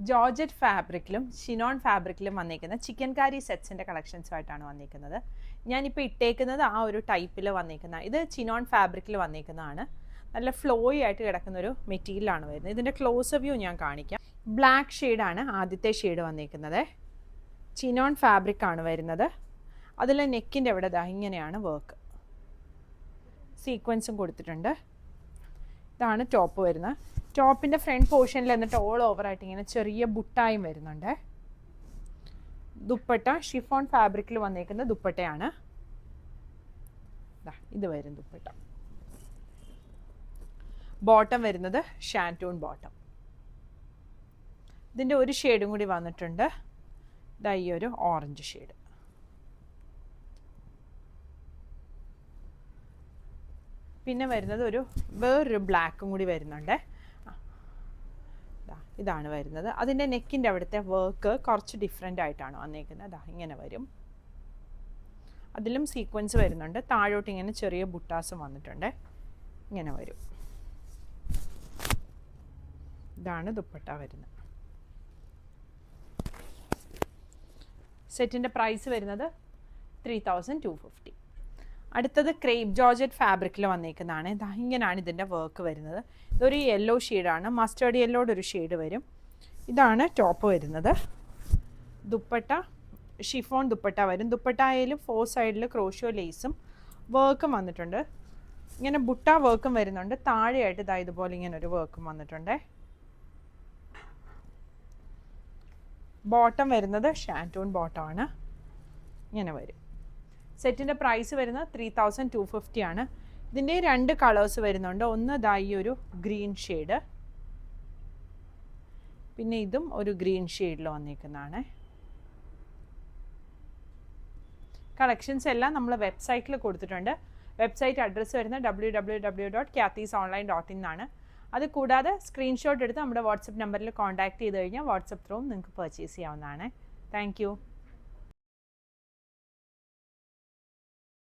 Georgette ഫാബ്രിക്കിലും ഷിനോൺ ഫാബ്രിക്കിലും വന്നിരിക്കുന്ന chicken കാരി സെറ്റ്സിൻ്റെ കളക്ഷൻസുമായിട്ടാണ് വന്നിരിക്കുന്നത്. ഞാനിപ്പോൾ ഇട്ടേക്കുന്നത് ആ ഒരു ടൈപ്പിൽ വന്നിരിക്കുന്ന, ഇത് ചിനോൺ ഫാബ്രിക്കിൽ വന്നിരിക്കുന്നതാണ്. നല്ല ഫ്ലോയി ആയിട്ട് കിടക്കുന്ന ഒരു മെറ്റീരിയലാണ് വരുന്നത്. ഇതിൻ്റെ ക്ലോസ് വ്യൂ ഞാൻ കാണിക്കാം. ബ്ലാക്ക് ഷെയ്ഡാണ് ആദ്യത്തെ ഷെയ്ഡ് വന്നിരിക്കുന്നത്. ചിനോൺ ഫാബ്രിക്കാണ് വരുന്നത്. അതിൽ നെക്കിൻ്റെ അവിടെ ഇങ്ങനെയാണ് വർക്ക്, സീക്വൻസും കൊടുത്തിട്ടുണ്ട്. ഇതാണ് ടോപ്പ് വരുന്നത്. ടോപ്പിൻ്റെ ഫ്രണ്ട് പോർഷനിൽ എന്നിട്ട് ഓൾ ഓവറായിട്ട് ഇങ്ങനെ ചെറിയ ബുട്ടായും വരുന്നുണ്ട്. ദുപ്പട്ട ഷിഫോൺ ഫാബ്രിക്കിൽ വന്നേക്കുന്ന ദുപ്പട്ടയാണ്. ഇത് വരും ദുപ്പട്ട. ബോട്ടം വരുന്നത് ഷാൻറ്റൂൺ ബോട്ടം. ഇതിൻ്റെ ഒരു ഷെയ്ഡും കൂടി വന്നിട്ടുണ്ട്. ഈ ഒരു ഓറഞ്ച് ഷെയ്ഡ്. പിന്നെ വരുന്നത് വേറൊരു ബ്ലാക്കും കൂടി വരുന്നുണ്ട്. ഇതാണ് വരുന്നത്. അതിൻ്റെ നെക്കിൻ്റെ അവിടുത്തെ വർക്ക് കുറച്ച് ഡിഫറെൻ്റ് ആയിട്ടാണ് വന്നേക്കുന്നത്. ഇങ്ങനെ വരും. അതിലും സീക്വൻസ് വരുന്നുണ്ട്. താഴോട്ട് ഇങ്ങനെ ചെറിയ ബുട്ടാസും വന്നിട്ടുണ്ട്. ഇങ്ങനെ വരും. ഇതാണ് ദുപ്പട്ട വരുന്നത്. സെറ്റിൻ്റെ പ്രൈസ് വരുന്നത് 3250. അടുത്തത് ക്രേപ്പ് ജോർജറ്റ് ഫാബ്രിക്കിൽ വന്നേക്കുന്നതാണ്. ഇങ്ങനെയാണ് ഇതിൻ്റെ വർക്ക് വരുന്നത്. ഇതൊരു യെല്ലോ ഷെയ്ഡാണ്. മസ്റ്റേർഡ് യെല്ലോയുടെ ഒരു ഷെയ്ഡ് വരും. ഇതാണ് ടോപ്പ് വരുന്നത്. ദുപ്പട്ട ഷിഫോൺ ദുപ്പട്ട വരും. ദുപ്പട്ടയിലും 4 സൈഡിൽ ക്രോഷ്യോ ലേസും വർക്കും വന്നിട്ടുണ്ട്. ഇങ്ങനെ ബുട്ട വർക്കും വരുന്നുണ്ട്. താഴെയായിട്ട് ഇതുപോലെ ഇങ്ങനെ ഒരു വർക്കും വന്നിട്ടുണ്ട്. ബോട്ടം വരുന്നത് ഷാൻറ്റൂൺ ബോട്ടമാണ്. ഇങ്ങനെ വരും. സെറ്റിൻ്റെ പ്രൈസ് വരുന്നത് 3250 ആണ്. ഇതിൻ്റെ 2 കളേഴ്സ് വരുന്നുണ്ട്. ഒന്ന് ഈ ഒരു ഗ്രീൻ ഷെയ്ഡ്, പിന്നെ ഇതും ഒരു ഗ്രീൻ ഷെയ്ഡിൽ വന്നിരിക്കുന്നതാണ്. കളക്ഷൻസ് എല്ലാം നമ്മൾ വെബ്സൈറ്റിൽ കൊടുത്തിട്ടുണ്ട്. വെബ്സൈറ്റ് അഡ്രസ്സ് വരുന്നത് www.kathysonline.in ആണ്. അത് കൂടാതെ സ്ക്രീൻഷോട്ട് എടുത്ത് നമ്മുടെ വാട്സപ്പ് നമ്പറിൽ കോൺടാക്ട് ചെയ്ത് കഴിഞ്ഞാൽ വാട്സപ്പ് ത്രൂവും നിങ്ങൾക്ക് പർച്ചേസ് ചെയ്യാവുന്നതാണ്. Thank you.